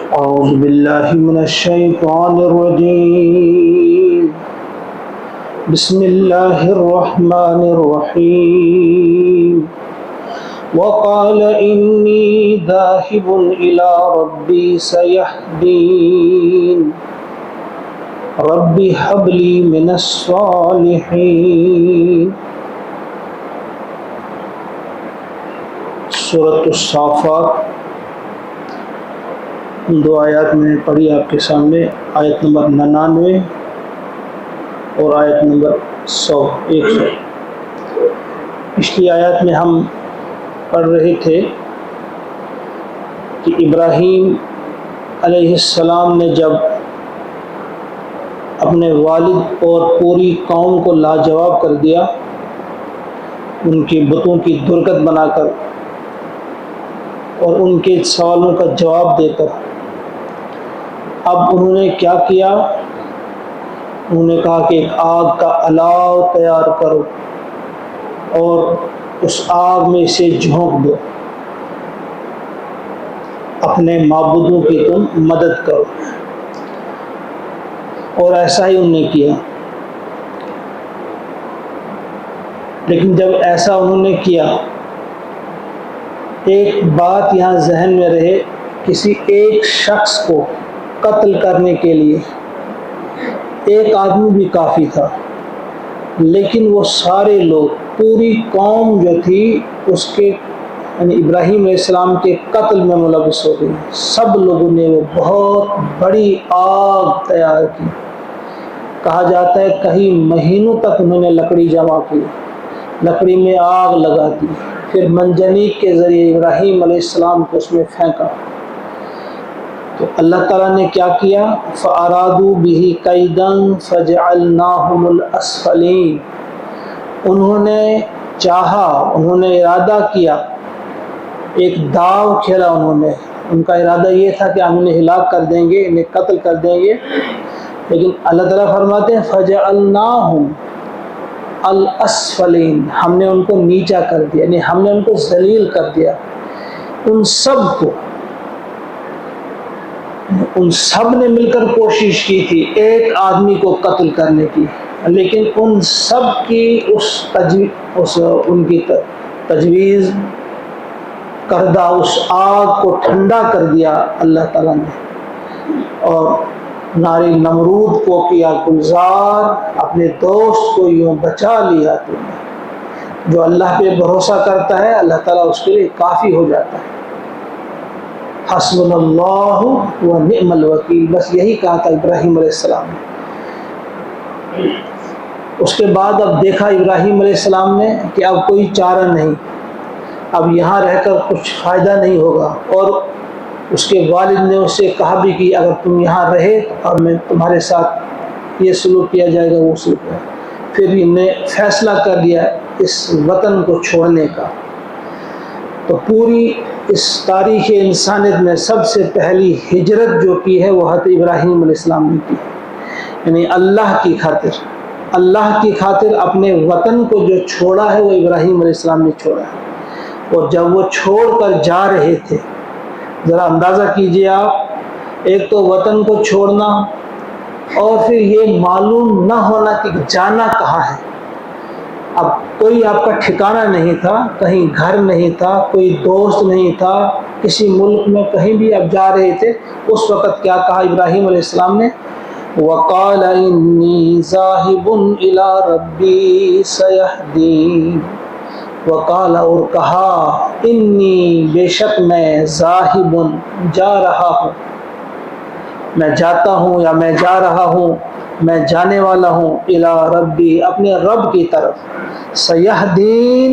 أعوذ بالله من الشيطان الرجيم. بسم الله الرحمن الرحيم. وقال إني ذاهب إلى ربي سيهدين. رب هب لي من الصالحين. سورۃ الصافات دو آیات میں نے پڑھی آپ کے سامنے، آیت نمبر 99 اور آیت نمبر 100 پچھلی آیات میں ہم پڑھ رہے تھے کہ ابراہیم علیہ السلام نے جب اپنے والد اور پوری قوم کو لاجواب کر دیا، ان کی بتوں کی درگت بنا کر اور ان کے سوالوں کا جواب دے کر، اب انہوں نے کیا کیا؟ انہوں نے کہا کہ ایک آگ کا الاؤ تیار کرو اور اس آگ میں اسے جھونک دو، اپنے معبودوں کی تم مدد کرو۔ اور ایسا ہی انہوں نے کیا۔ لیکن جب ایسا انہوں نے کیا، ایک بات یہاں ذہن میں رہے، کسی ایک شخص کو قتل کرنے کے لیے ایک آدمی بھی کافی تھا، لیکن وہ سارے لوگ، پوری قوم جو تھی اس کے یعنی ابراہیم علیہ السلام کے قتل میں ملوث ہو گئی۔ سب لوگوں نے وہ بہت بڑی آگ تیار کی، کہا جاتا ہے کئی مہینوں تک انہوں نے لکڑی جمع کی، لکڑی میں آگ لگا دی، پھر منجنیق کے ذریعے ابراہیم علیہ السلام کو اس میں پھینکا۔ تو اللہ تعالیٰ نے کیا کیا؟ فَأَرَادُوا بِهِ كَيْدًا فَجَعَلْنَاهُمُ الْأَسْفَلِينَ۔ انہوں نے چاہا، انہوں نے ارادہ کیا، ایک داؤ کھیلا انہوں نے۔ ان کا ارادہ یہ تھا کہ ہم انہیں ہلاک کر دیں گے، انہیں قتل کر دیں گے، لیکن اللہ تعالیٰ فرماتے ہیں فَجَعَلْنَاهُمْ الْأَسْفَلِينَ، ہم نے ان کو نیچا کر دیا، یعنی ہم نے ان کو ذلیل کر دیا۔ ان سب نے مل کر کوشش کی تھی ایک آدمی کو قتل کرنے کی، لیکن ان سب کی ان کی تجویز کردہ اس آگ کو ٹھنڈا کر دیا اللہ تعالیٰ نے، اور ناری نمرود کو کیا گلزار، اپنے دوست کو یوں بچا لیا تو جو اللہ پہ بھروسہ کرتا ہے اللہ تعالیٰ اس کے لیے کافی ہو جاتا ہے۔ حسبنا اللہ و نعم الوکیل، بس یہی کہا تھا ابراہیم علیہ السلام نے۔ اس کے بعد اب دیکھا ابراہیم علیہ السلام نے کہ اب کوئی چارہ نہیں، اب یہاں رہ کر کچھ فائدہ نہیں ہوگا، اور اس کے والد نے اس سے کہا بھی کہ اگر تم یہاں رہے اور میں تمہارے ساتھ یہ سلوک کیا جائے گا، وہ سلوک ہے۔ پھر انہوں نے فیصلہ کر لیا اس وطن کو چھوڑنے کا۔ تو پوری اس تاریخ انسانیت میں سب سے پہلی ہجرت جو کی ہے وہ حضرت ابراہیم علیہ السلام نے کی، یعنی اللہ کی خاطر اپنے وطن کو جو چھوڑا ہے وہ ابراہیم علیہ السلام نے چھوڑا ہے۔ اور جب وہ چھوڑ کر جا رہے تھے، ذرا اندازہ کیجئے آپ، ایک تو وطن کو چھوڑنا اور پھر یہ معلوم نہ ہونا کہ جانا کہاں ہے۔ اب کوئی آپ کا ٹھکانہ نہیں تھا، کہیں گھر نہیں تھا، کوئی دوست نہیں تھا، کسی ملک میں کہیں بھی آپ جا رہے تھے۔ اس وقت کیا کہا ابراہیم علیہ السلام نے؟ وَقَالَ إِنِّي ذَاهِبٌ إِلَىٰ رَبِّي سَيَهْدِينِ۔ وقال، اور کہا، انی بے شک میں، ذاہب جا رہا ہوں، میں جاتا ہوں یا میں جا رہا ہوں، میں جانے والا ہوں، الی ربی، اپنے رب کی طرف، سیہدین،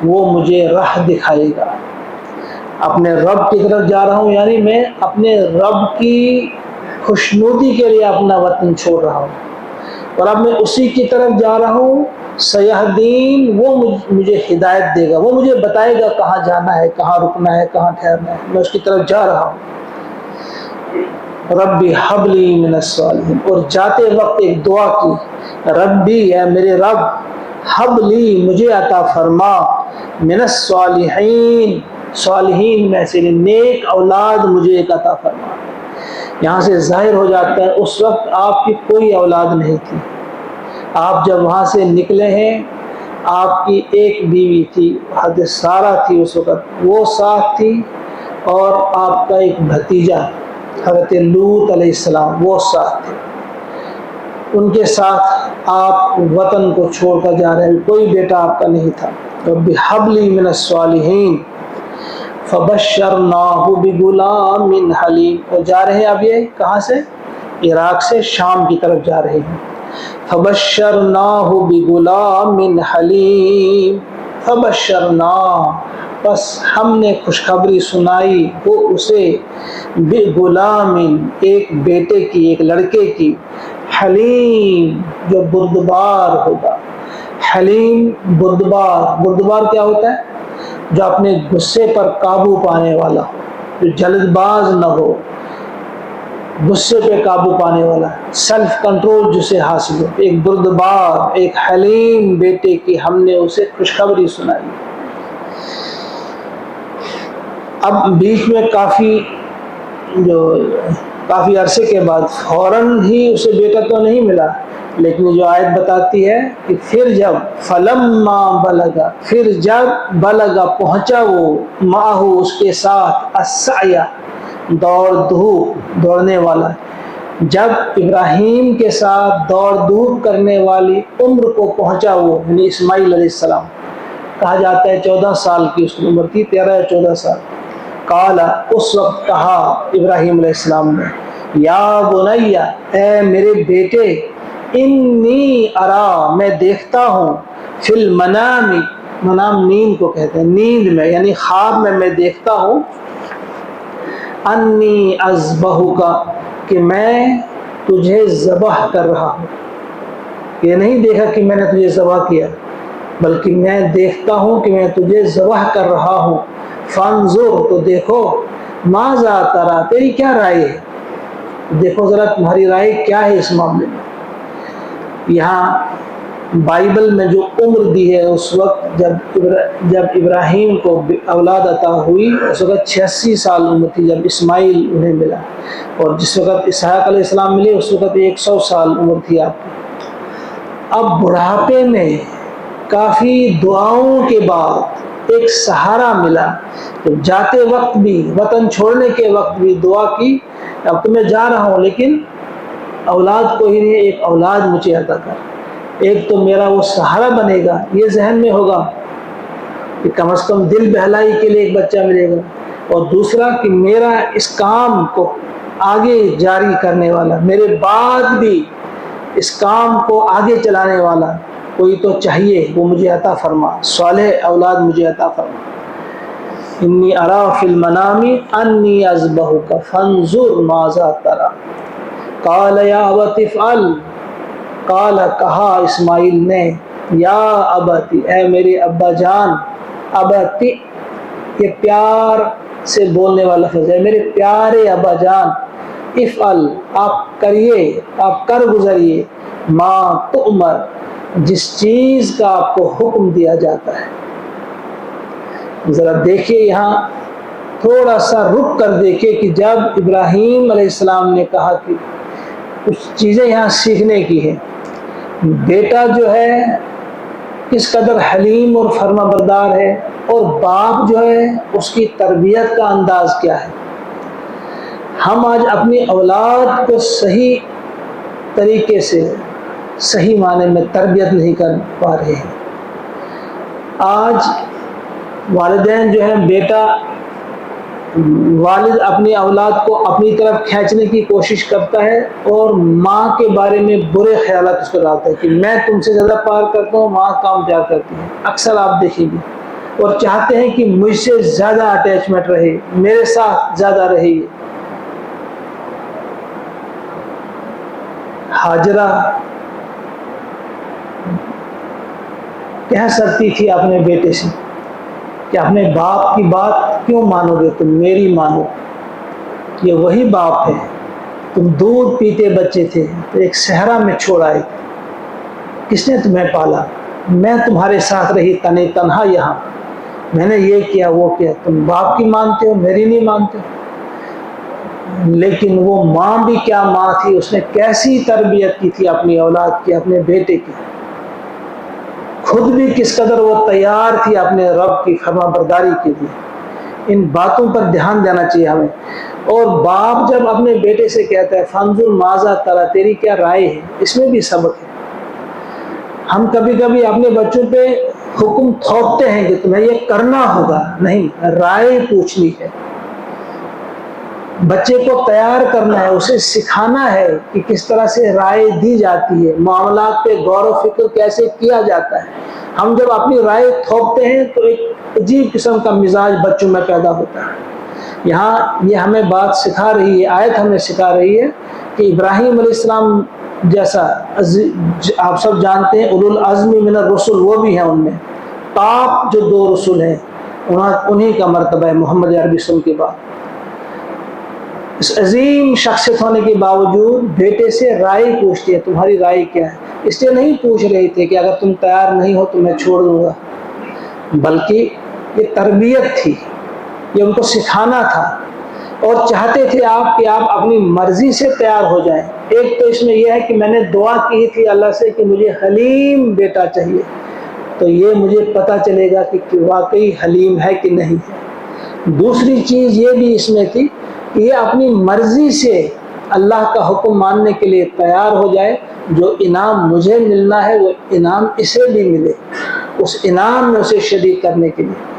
وہ مجھے راہ دکھائے گا۔ اپنے رب کی طرف جا رہا ہوں، یعنی میں اپنے رب کی خوشنودی کے لیے اپنا وطن چھوڑ رہا ہوں، اور اب میں اسی کی طرف جا رہا ہوں۔ سیہدین، وہ مجھے ہدایت دے گا، وہ مجھے بتائے گا کہاں جانا ہے، کہاں رکنا ہے، کہاں ٹھہرنا ہے، میں اس کی طرف جا رہا ہوں۔ ربی حب لی من الصالحین، اور جاتے وقت ایک دعا کی، ربی، اے میرے رب، حب لی، مجھے عطا فرما، من الصالحین، صالحین میں سے نیک اولاد مجھے ایک عطا فرما۔ یہاں سے ظاہر ہو جاتا ہے اس وقت آپ کی کوئی اولاد نہیں تھی، آپ جب وہاں سے نکلے ہیں آپ کی ایک بیوی تھی، حضرت سارہ تھی اس وقت، وہ ساتھ تھی، اور آپ کا ایک بھتیجا حضرت لوط علیہ السلام وہ ساتھ تھے۔ ان کے ساتھ آپ وطن کو چھوڑ کر جا رہے ہیں، کوئی بیٹا آپ کا نہیں تھا۔ رب ہب لی من الصالحین فبشرناہ بغلام حلیم۔ اور جا رہے ہیں اب یہ کہاں سے؟ عراق سے شام کی طرف جا رہے ہیں۔ فبشرناہ بغلام حلیم، فبشرناہ بس ہم نے خوشخبری سنائی وہ اسے بغلام ایک بیٹے کی، ایک لڑکے کی، حلیم جو بردبار ہوگا۔ حلیم بردبار کیا ہوتا ہے؟ جو اپنے غصے پر قابو پانے والا ہو، جو جلد باز نہ ہو، غصے پہ قابو پانے والا، سیلف کنٹرول جسے حاصل ہو، ایک بردبار ایک حلیم بیٹے کی ہم نے اسے خوشخبری سنائی۔ اب بیچ میں کافی عرصے کے بعد فوراً ہی اسے بیٹا تو نہیں ملا، لیکن جو آیت بتاتی ہے کہ پھر جب فلما بلغا، پھر جب بلغا پہنچا وہ، معہو اس کے ساتھ، السعی دوڑنے والا، جب ابراہیم کے ساتھ دوڑ دھوپ کرنے والی عمر کو پہنچا وہ، یعنی اسماعیل علیہ السلام، کہا جاتا ہے 14 سال کی اس کی عمر تھی، 13 یا 14 سال۔ قالا اس وقت کہا ابراہیم علیہ السلام نے، یا بنی اے میرے بیٹے، انی ارا میں دیکھتا ہوں، فی المنام، منام نیند کو کہتے ہیں، نیند میں یعنی خواب میں دیکھتا ہوں، انی اذبحک کہ میں تجھے ذبح کر رہا ہوں۔ یہ نہیں دیکھا کہ میں نے تجھے ذبح کیا، بلکہ میں دیکھتا ہوں کہ میں تجھے ذبح کر رہا ہوں۔ فانظر تو دیکھو، ماذا ترى تیری کیا رائے ہے، دیکھو ذرا تمہاری رائے کیا ہے اس معاملے میں۔ یہاں بائبل میں جو عمر دی ہے اس وقت جب ابراہیم کو اولاد عطا ہوئی اس وقت 86 سال عمر تھی جب اسماعیل انہیں ملا، اور جس وقت اسحاق علیہ السلام ملے اس وقت 100 سال عمر تھی آپ کی۔ اب بڑھاپے میں کافی دعاؤں کے بعد ایک سہارا ملا، تو جاتے وقت بھی، وطن چھوڑنے کے وقت بھی دعا کی، اب تو میں جا رہا ہوں لیکن اولاد کو ہی نہیں، ایک اولاد مجھے عطا کر، ایک تو میرا وہ سہارا بنے گا، یہ ذہن میں ہوگا کہ کم از کم دل بہلائی کے لیے ایک بچہ ملے گا، اور دوسرا کہ میرا اس کام کو آگے جاری کرنے والا، میرے بعد بھی اس کام کو آگے چلانے والا کوئی تو چاہیے، وہ مجھے عطا فرما، صالح اولاد مجھے عطا فرما۔ انی ارا فی المنام انی اذبحک فانظر ماذا تری، قال یا ابت افعل، قال کہا اسماعیل نے، یا ابت اے میرے ابا جان، ابت یہ پیار سے بولنے والا لفظ ہے، میرے پیارے ابا جان، افعل آپ کریے، آپ کر گزریے، ما تؤمر جس چیز کا آپ کو حکم دیا جاتا ہے۔ ذرا دیکھیے یہاں تھوڑا سا رک کر دیکھیے کہ جب ابراہیم علیہ السلام نے کہا کہ کچھ چیزیں یہاں سیکھنے کی ہیں، بیٹا جو ہے کس قدر حلیم اور فرما بردار ہے، اور باپ جو ہے اس کی تربیت کا انداز کیا ہے۔ ہم آج اپنی اولاد کو صحیح طریقے سے، صحیح معنی میں تربیت نہیں کر پا رہے ہیں۔ آج والدین جو ہیں، والد اپنی اولاد کو اپنی طرف کھینچنے کی کوشش کرتا ہے، اور ماں کے بارے میں برے خیالات اس کو ڈالتا ہے کہ میں تم سے زیادہ پیار کرتا ہوں، ماں کام کیا کرتی ہے، اکثر آپ دیکھیں گے، اور چاہتے ہیں کہ مجھ سے زیادہ اٹیچمنٹ رہے، میرے ساتھ زیادہ رہے۔ ہاجرہ کہہ سکتی تھی اپنے بیٹے سے کہ اپنے باپ کی بات کیوں مانو گے تم، میری مانو، یہ وہی باپ ہے، تم دودھ پیتے بچے تھے تو ایک صحرا میں چھوڑ آئے تھے، کس نے تمہیں پالا، میں تمہارے ساتھ رہی تنہا یہاں، میں نے یہ کیا وہ کیا، تم باپ کی مانتے ہو میری نہیں مانتے ہو۔ لیکن وہ ماں بھی کیا ماں تھی، اس نے کیسی تربیت کی تھی اپنی اولاد کی، اپنے بیٹے کی، خود بھی کس قدر وہ تیار تھی اپنے رب کی فرما برداری کے لیے۔ ان باتوں پر دھیان دینا چاہیے ہمیں۔ اور باپ جب اپنے بیٹے سے کہتا ہے فانظر ماذا تری، تیری کیا رائے ہے، اس میں بھی سبق ہے۔ ہم کبھی کبھی اپنے بچوں پہ حکم تھوپتے ہیں کہ تمہیں یہ کرنا ہوگا، نہیں، رائے پوچھنی ہے، بچے کو تیار کرنا ہے، اسے سکھانا ہے کہ کس طرح سے رائے دی جاتی ہے، معاملات پہ غور و فکر کیسے کیا جاتا ہے۔ ہم جب اپنی رائے تھوپتے ہیں تو ایک عجیب قسم کا مزاج بچوں میں پیدا ہوتا ہے۔ یہاں یہ ہمیں بات سکھا رہی ہے، آیت ہمیں سکھا رہی ہے کہ ابراہیم علیہ السلام جیسا آپ سب جانتے ہیں اولو العزم من الرسل، وہ بھی ہیں، ان میں ٹاپ جو 2 رسول ہیں انہی کا مرتبہ ہے محمد عربی صلی اللہ علیہ وسلم کے بعد۔ اس عظیم شخصیت ہونے کے باوجود بیٹے سے رائے پوچھتی ہے، تمہاری رائے کیا ہے؟ اس لیے نہیں پوچھ رہی تھی کہ اگر تم تیار نہیں ہو تو میں چھوڑ دوں گا، بلکہ یہ تربیت تھی، یہ ان کو سکھانا تھا، اور چاہتے تھے آپ کہ آپ اپنی مرضی سے تیار ہو جائیں۔ ایک تو اس میں یہ ہے کہ میں نے دعا کی تھی اللہ سے کہ مجھے حلیم بیٹا چاہیے، تو یہ مجھے پتہ چلے گا کہ واقعی حلیم ہے کہ نہیں ہے۔ دوسری چیز یہ بھی اس میں تھی کہ یہ اپنی مرضی سے اللہ کا حکم ماننے کے لیے تیار ہو جائے، جو انعام مجھے ملنا ہے وہ انعام اسے بھی ملے، اس انعام میں اسے شریک کرنے کے لیے۔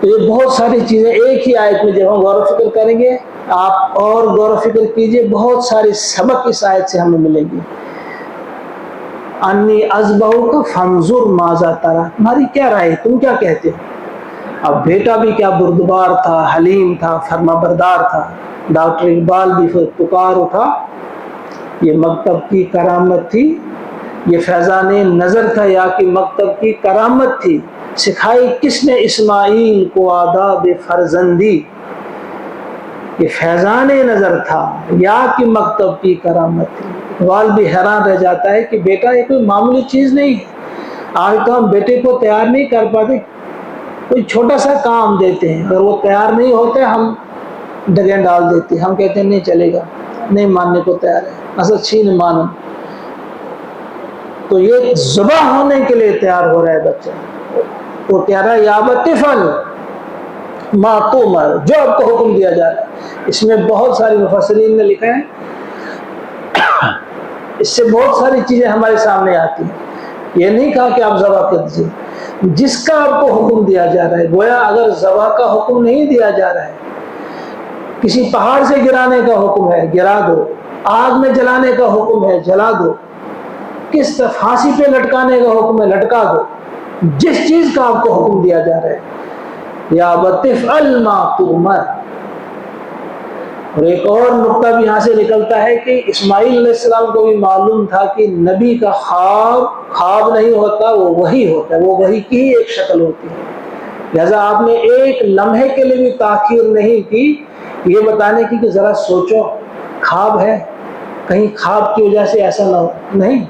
تو یہ بہت ساری چیزیں ایک ہی آیت میں جب ہم غور و فکر کریں گے، آپ اور غور و فکر کیجئے، بہت سارے سبق اس آیت سے ہمیں ملیں گے۔ انی اذبحک فانظر ماذا تری، تمہاری کیا رائے، تم کیا کہتے ہو؟ اب بیٹا بھی کیا بردبار تھا، حلیم تھا، فرما بردار تھا۔ ڈاکٹر اقبال بھی پھر پکار اٹھا، یہ مکتب کی کرامت تھی، یہ فیضان نظر تھا یا کہ مکتب کی کرامت تھی، سکھائی کس نے اسماعیل کو آداب فرزندی، یہ فیضان نظر تھا یا کہ مکتب کی کرامت تھی۔ اقبال بھی حیران رہ جاتا ہے کہ بیٹا یہ کوئی معمولی چیز نہیں ہے، آج تو ہم بیٹے کو تیار نہیں کر پاتے، کوئی چھوٹا سا کام دیتے ہیں، اگر وہ تیار نہیں ہوتے ہم ڈگیں ڈال دیتے ہیں، ہم کہتے ہیں نہیں چلے گا، نہیں ماننے کو تیار ہے، اصل چھین مانو۔ تو یہ ذبح ہونے کے لیے تیار ہو رہا ہے بچہ، وہ کہہ رہا ہے یا ابت افعل ما تؤمر، جو آپ کو حکم دیا جا رہا ہے۔ اس میں بہت ساری مفسرین نے لکھا ہے، اس سے بہت ساری چیزیں ہمارے سامنے آتی ہیں۔ یہ نہیں کہا کہ آپ ذبح کر دیجیے، جس کا آپ کو حکم دیا جا رہا ہے، گویا اگر ذبح کا حکم نہیں دیا جا رہا ہے، کسی پہاڑ سے گرانے کا حکم ہے گرا دو، آگ میں جلانے کا حکم ہے جلا دو، کس طرح پھانسی پہ لٹکانے کا حکم ہے لٹکا دو، جس چیز کا آپ کو حکم دیا جا رہا ہے، یا ابت افعل ما تؤمر۔ اور ایک اور نقطہ بھی یہاں سے نکلتا ہے کہ اسماعیل علیہ السلام کو بھی معلوم تھا کہ نبی کا خواب نہیں ہوتا، وہ وحی ہوتا ہے، وہ وحی کی ہی ایک شکل ہوتی ہے، لہذا آپ نے ایک لمحے کے لیے بھی تاخیر نہیں کی یہ بتانے کی کہ ذرا سوچو خواب ہے، کہیں خواب کی وجہ سے ایسا نہ ہو، نہیں،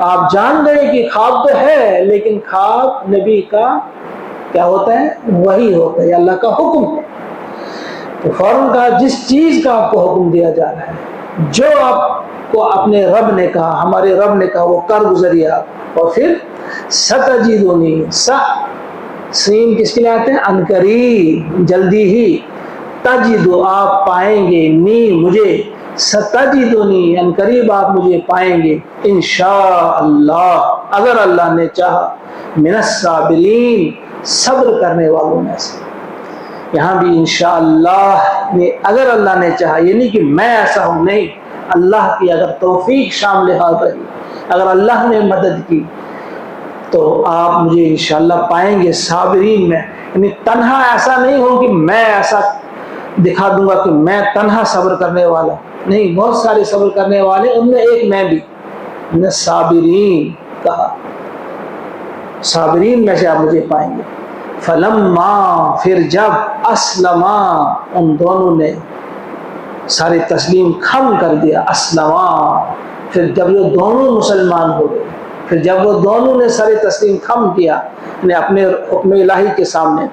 آپ جان گئے کہ خواب تو ہے، لیکن خواب نبی کا کیا ہوتا ہے، وحی ہوتا ہے، اللہ کا حکم ہے۔ تو فوراً کہا جس چیز کا آپ کو حکم دیا جا رہا ہے، جو آپ کو اپنے رب نے کہا، ہمارے رب نے کہا، وہ کر گزریے آپ۔ اور پھر ستجدونی، سین کس کے لیے آتے ہیں، انقریب، جلدی ہی، تجدو آپ پائیں گے، نی مجھے، ستجدونی انقریب آپ مجھے پائیں گے، انشاءاللہ اگر اللہ نے چاہا، من الصابرین صبر کرنے والوں میں سے۔ یہاں بھی انشاءاللہ نے اگر اللہ نے چاہا، یہ نہیں کہ میں ایسا ہوں، نہیں، اللہ کی اگر توفیق شامل حال رہی، اگر اللہ نے مدد کی تو آپ مجھے انشاءاللہ پائیں گے صابرین میں، یعنی تنہا ایسا نہیں ہوں کہ میں ایسا دکھا دوں گا کہ میں تنہا صبر کرنے والا، نہیں، بہت سارے صبر کرنے والے، ان میں ایک میں بھی، نے صابرین کہا، صابرین میں سے آپ مجھے پائیں گے۔ فلما، پھر جب، اسلما، ان دونوں نے سارے تسلیم کھم کر دیا، اسلما، پھر جب یہ دونوں مسلمان ہو گئے، پھر جب وہ دونوں نے سر تسلیم خم کیا یعنی اپنے حکم الہی کے سامنے،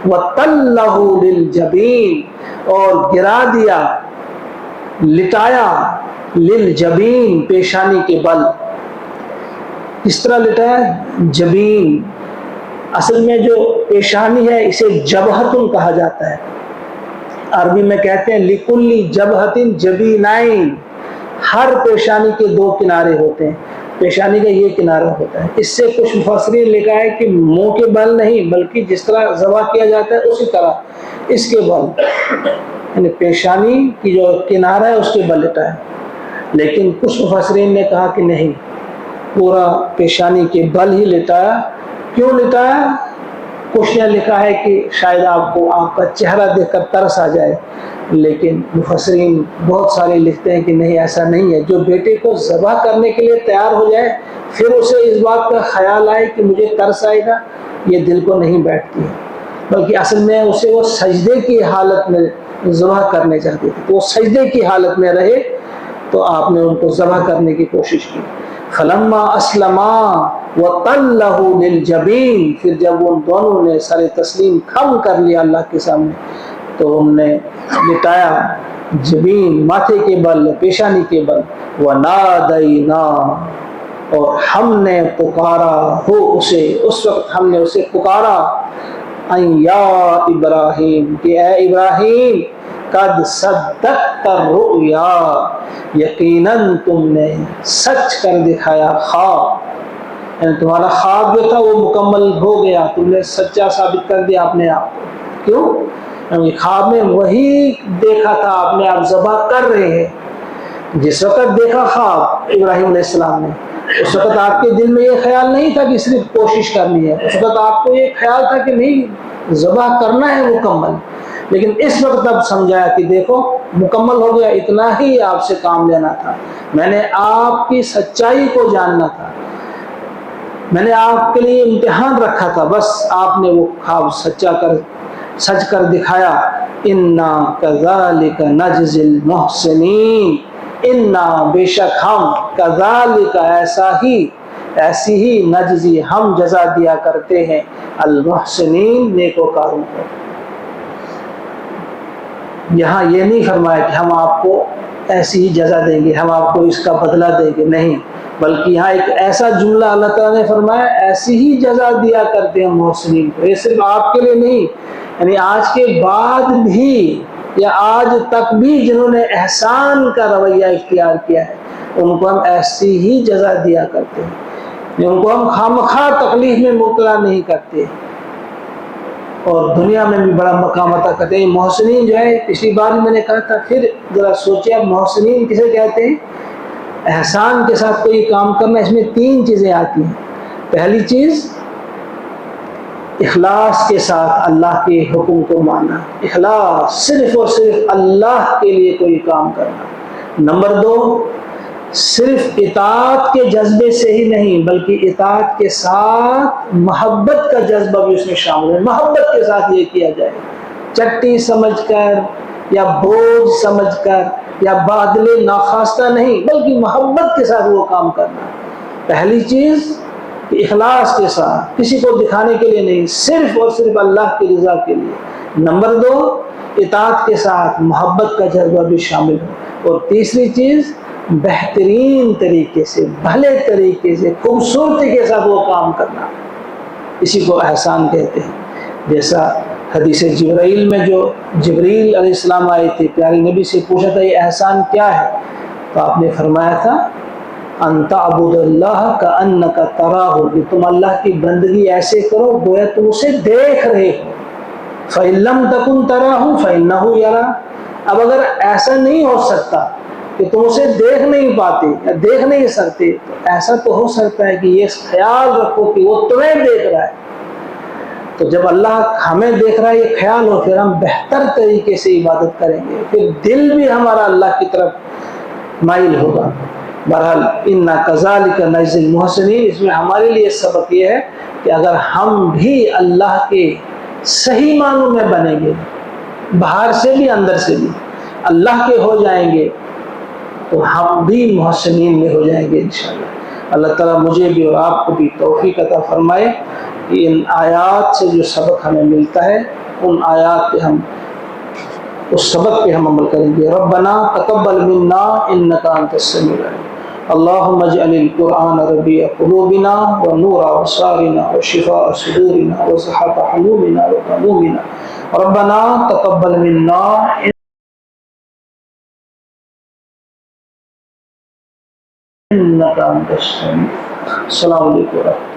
وَتَلَّهُ لِلْجَبِينِ اور گرا دیا، لٹایا، للجبین پیشانی کے بل۔ کس طرح لٹایا؟ جبین، اصل میں جو پیشانی ہے اسے جبہتن کہا جاتا ہے، عربی میں کہتے ہیں لِكُلِّ جَبْهَةٍ جَبِينَيْن، ہر پیشانی کے دو کنارے ہوتے ہیں، پیشانی کا یہ کنارہ ہوتا ہے۔ اس سے کچھ مفسرین نے لکھا ہے کہ منہ کے بل نہیں بلکہ جس طرح ذبح کیا جاتا ہے اسی طرح اس کے بل، یعنی پیشانی کی جو کنارہ ہے اس کے بل لٹایا۔ لیکن کچھ مفسرین نے کہا کہ نہیں، پورا پیشانی کے بل ہی لٹایا۔ کیوں لٹایا؟ کچھ نے لکھا ہے کہ شاید آپ کو آپ کا چہرہ دیکھ کر ترس آ جائے، لیکن مفسرین بہت سارے لکھتے ہیں کہ نہیں، ایسا نہیں ہے۔ جو بیٹے کو ذبح کرنے کے لیے تیار ہو جائے پھر اسے اس بات کا خیال آئے کہ مجھے ترس آئے گا، یہ دل کو نہیں بیٹھتی ہے، بلکہ اصل میں اسے وہ سجدے کی حالت میں ذبح کرنے چاہتے تھے، تو وہ سجدے کی حالت میں رہے تو آپ نے ان کو ذبح کرنے کی کوشش کی۔ فلما اسلما وَتَلَّهُ لِلْجَبِينِ، پھر جب ان دونوں نے سر تسلیم خم کر لیا اللہ کے سامنے تو ہم نے لٹایا جبین ماتھے کے بل، پیشانی کے بل، وَنَادَيْنَا اور ہم نے پکارا ہو اسے، اس وقت ہم نے اسے پکارا، اَن یا ابراہیم کہ اے ابراہیم، قد صدقت الرؤیا یقیناً تم نے سچ کر دکھایا خواب، یعنی تمہارا خواب جو تھا وہ مکمل ہو گیا، تم نے سچا ثابت کر دیا اپنے آپ کو۔ کیوں؟ خواب میں وہی دیکھا تھا آپ نے، آپ ذبح کر رہے ہیں۔ جس وقت دیکھا خواب ابراہیم علیہ السلام نے، اس وقت آپ کے دل میں یہ خیال نہیں تھا کہ صرف کوشش کرنی ہے، اس وقت آپ کو یہ خیال تھا کہ نہیں، ذبح کرنا ہے مکمل۔ لیکن اس وقت اب سمجھایا کہ دیکھو مکمل ہو گیا، اتنا ہی آپ سے کام لینا تھا، میں نے آپ کی سچائی کو جاننا تھا، میں نے آپ کے لیے امتحان رکھا تھا، بس آپ نے وہ خواب سچ کر دکھایا۔ انا کذالک نجزی المحسنین، انا بے شک ہم، کذالک ایسی ہی نجزی ہم جزا دیا کرتے ہیں، المحسنین نیکوکاروں کو۔ یہاں یہ نہیں فرمایا کہ ہم آپ کو ایسی ہی جزا دیں گے، ہم آپ کو اس کا بدلہ دیں گے، نہیں، بلکہ یہاں ایک ایسا جملہ اللہ تعالیٰ نے فرمایا ایسی ہی جزا دیا کرتے ہیں محسنین کو۔ یہ صرف آپ کے لیے نہیں، یعنی آج کے بعد بھی یا آج تک بھی جنہوں نے احسان کا رویہ اختیار کیا ہے ان کو ہم ایسی ہی جزا دیا کرتے ہیں، ان کو ہم خامخواہ تکلیف میں مبتلا نہیں کرتے، اور دنیا میں بھی بڑا مقام عطا کرتے ہیں۔ محسنین جو ہے، پچھلی بار میں نے کہا تھا، پھر ذرا سوچے آپ محسنین کسے کہتے ہیں؟ احسان کے ساتھ کوئی کام کرنا، اس میں 3 چیزیں آتی ہیں۔ پہلی چیز اخلاص کے ساتھ اللہ کے حکم کو ماننا، اخلاص، صرف اور صرف اللہ کے لیے کوئی کام کرنا۔ نمبر 2، صرف اطاعت کے جذبے سے ہی نہیں بلکہ اطاعت کے ساتھ محبت کا جذبہ بھی اس میں شامل ہے، محبت کے ساتھ یہ کیا جائے، چٹی سمجھ کر یا بوجھ سمجھ کر یا بادل ناخواستہ نہیں، بلکہ محبت کے ساتھ وہ کام کرنا۔ پہلی چیز اخلاص کے ساتھ، کسی کو دکھانے کے لیے نہیں، صرف اور صرف اللہ کی رضا کے لیے۔ نمبر 2، اطاعت کے ساتھ محبت کا جذبہ بھی شامل ہو۔ اور تیسری چیز، بہترین طریقے سے، بھلے طریقے سے، خوبصورتی کے ساتھ وہ کام کرنا، اسی کو احسان کہتے ہیں۔ جیسا حدیث جبرائیل میں جو جبریل علیہ السلام آئے تھے، پیارے نبی سے پوچھا تھا یہ احسان کیا ہے، تو آپ نے فرمایا تھا ان تعبد اللہ کأنک تراہ، کہ تم اللہ کی بندگی ایسے کرو گویا تم اسے دیکھ رہے ہو، فإن لم تکن تراہ فإنہ یراک۔ اب اگر ایسا نہیں ہو سکتا کہ تم اسے دیکھ نہیں پاتے یا دیکھ نہیں سکتے، تو ایسا تو ہو سکتا ہے کہ یہ خیال رکھو کہ وہ تمہیں دیکھ رہا ہے۔ تو جب اللہ ہمیں دیکھ رہا ہے یہ خیال ہو، پھر ہم بہتر طریقے سے عبادت کریں گے، پھر دل بھی ہمارا اللہ کی طرف مائل ہوگا۔ بہرحال انا کذالک نجزی المحسنین، اس میں ہمارے لیے سبق یہ ہے کہ اگر ہم بھی اللہ کے صحیح معنوں میں بنیں گے، باہر سے بھی اندر سے بھی اللہ کے ہو جائیں گے، تو ہم بھی محسنین میں ہو جائیں گے انشاءاللہ۔ اللہ تعالیٰ مجھے بھی اور آپ کو بھی توفیق عطا فرمائے کہ ان آیات سے جو سبق ہمیں ملتا ہے ان آیات پہ ہم اس سبق پہ ہم عمل کریں گے. ربنا تقبل منا انک انت السمیع العلیم. اللهم اجعل القرآن ربيع قلوبنا ونور أبصارنا وشفاء صدورنا وذهاب همومنا وغمومنا. ربنا تقبل منا إنك أنت السميع. السلام علیکم.